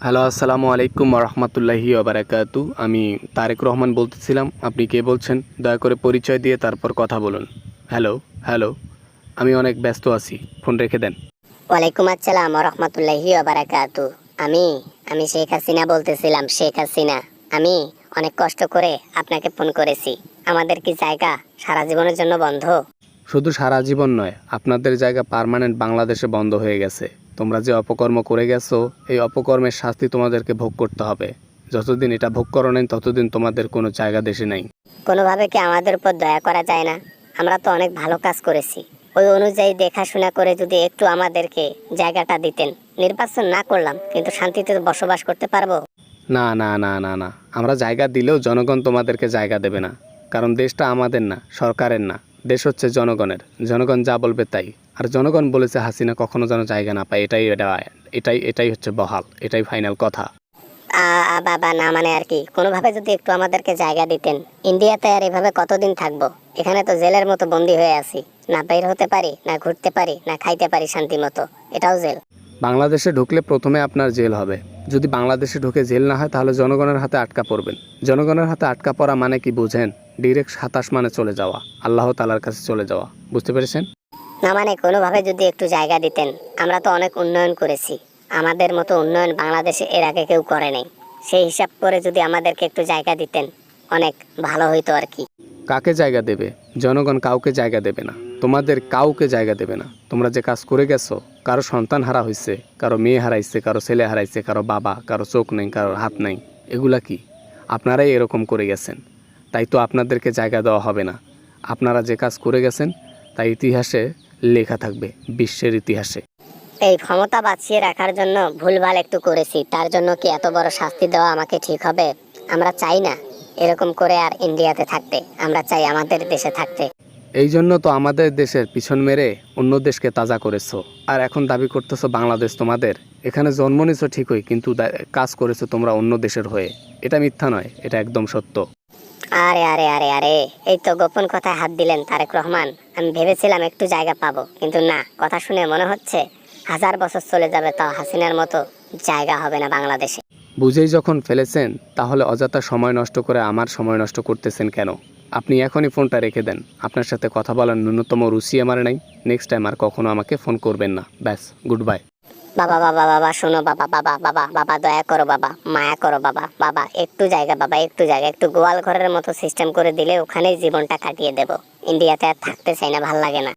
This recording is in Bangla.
হ্যালো, আসসালামু আলাইকুম রহমতুল্লাহি ওবারাকাতু। আমি তারেক রহমান বলতেছিলাম। আপনি কে বলছেন? দয়া করে পরিচয় দিয়ে তারপর কথা বলুন। Hello, hello. আমি অনেক ব্যস্ত আছি, ফোন রেখে দেন। ওয়ালাইকুম আসসালাম রহমতুল্লাহি ওবারাকাতু। আমি আমি শেখ হাসিনা বলতেছিলাম। শেখ হাসিনা, আমি অনেক কষ্ট করে আপনাকে ফোন করেছি। আমাদের কি জায়গা সারা জীবনের জন্য বন্ধ? শুধু সারা জীবন নয়, আপনাদের জায়গা পার্মানেন্ট বাংলাদেশে বন্ধ হয়ে গেছে। তোমরা যে অপকর্ম করে গেছো, এই অপকর্মের শাস্তি তোমাদেরকে ভোগ করতে হবে। যতদিন এটা ভোগ করো নাই, ততদিন তোমাদের কোনো জায়গা দেশে নাই। কোনোভাবে কি আমাদের উপর দয়া করা যায় না? আমরা তো অনেক ভালো কাজ করেছি। ওই অনুযায়ী দেখাশোনা করে যদি একটু আমাদেরকে জায়গাটা দিতেন। নির্বাচন না করলাম, কিন্তু শান্তিতে তো বসবাস করতে পারবো। না, না, না, না, না। আমরা জায়গা দিলেও জনগণ তোমাদেরকে জায়গা দেবে না। কারণ দেশটা আমাদের না, সরকারের না। দেশ হচ্ছে জনগণের। জনগণ যা বলবে তাই। আর জনগণ বলেছে হাসিনা কখনো যেন জায়গা না পায়। এটাই হচ্ছে বহাল। এটাই ফাইনাল কথা। বাবা, না মানে আর কি, কোনোভাবে যদি একটু আমাদেরকে জায়গা দিতেন। ইন্ডিয়াতে আর এভাবে কতদিন থাকবো? এখানে তো জেলের মতো বন্দি হয়ে আছি। না বের হতে পারি, না ঘুরতে পারি, না খাইতে পারি শান্তি মতো। এটাও জেল। বাংলাদেশে ঢুকলে প্রথমে আপনার জেল হবে। যদি বাংলাদেশে ঢুকে জেল না হয়, তাহলে জনগণের হাতে আটকা পড়বেন। জনগণের হাতে আটকা পড়া মানে কি বুঝেন? ডিরেক্ট 27 মানে চলে যাওয়া, আল্লাহ তাআলার কাছে চলে যাওয়া। বুঝতে পেরেছেন? না মানে কোনোভাবে যদি একটু জায়গা দিতেন। আমরা তো অনেক উন্নয়ন করেছি। আমাদের মতো উন্নয়ন বাংলাদেশে এর আগে কেউ করে নাই। সেই হিসাব করে যদি আমাদেরকে একটু জায়গা দিতেন, অনেক ভালো হইতো আর কি। কাকে জায়গা দেবে? জনগণ কাউকে জায়গা দেবে না। তোমাদের কাউকে জায়গা দেবে না। তোমরা যে কাজ করে গেছো, কারো সন্তান হারা হয়েছে, কারো মেয়ে হারাইছে, কারো ছেলে হারাইছে, কারো বাবা, কারো চোখ নেই, কারো হাত নেই। এগুলা কি? আপনারাই এরকম করে গেছেন। তাই তো আপনাদেরকে জায়গা দেওয়া হবে না। আপনারা যে কাজ করে গেছেন তা ইতিহাসে লেখা থাকবে, বিশ্বের ইতিহাসে। এই ক্ষমতা বাঁচিয়ে রাখার জন্য ভুলভাল একটু করেছি, তার জন্য কি এত বড় শাস্তি দেওয়া আমাকে ঠিক হবে? আমরা চাই না এরকম করে আর ইন্ডিয়াতে থাকতে। আমরা চাই আমাদের দেশে থাকতে। এই জন্য তো আমাদের দেশের পিছন মেরে অন্য দেশকে তাজা করেছো। আর এখন দাবি করতেছো বাংলাদেশ তোমাদের। এখানে জন্ম নিছো ঠিকই, কিন্তু কাজ করেছো তোমরা অন্য দেশের হয়ে। এটা মিথ্যা নয়, এটা একদম সত্য। আরে আরে আরে আরে, এই তো গোপন কথায় হাত দিলেন তারেক রহমান। আমি ভেবেছিলাম একটু জায়গা পাবো, কিন্তু না, কথা শুনে মনে হচ্ছে 1000 বছর চলে যাবে, তাও হাসিনার মতো জায়গা হবে না বাংলাদেশে। বুঝেই যখন ফেলেছেন, তাহলে অযথা সময় নষ্ট করে আমার সময় নষ্ট করতেছেন কেন? আপনি এখনই ফোনটা রেখে দেন। আপনার সাথে কথা বলার ন্যূনতম রুচি আমার নাই। নেক্সট টাইম আর কখনো আমাকে ফোন করবেন না। ব্যাস, গুড বাই। বাবা বাবা বাবা, শোনো বাবা, বাবা বাবা বাবা, দয়া করো বাবা, মায়া করো বাবা, বাবা একটু জায়গা, বাবা একটু জায়গা, একটু গোয়াল ঘরের মতো সিস্টেম করে দিলে ওখানেই জীবনটা কাটিয়ে দেব। ইন্ডিয়াতে আর থাকতে চাই না, ভাল লাগে না।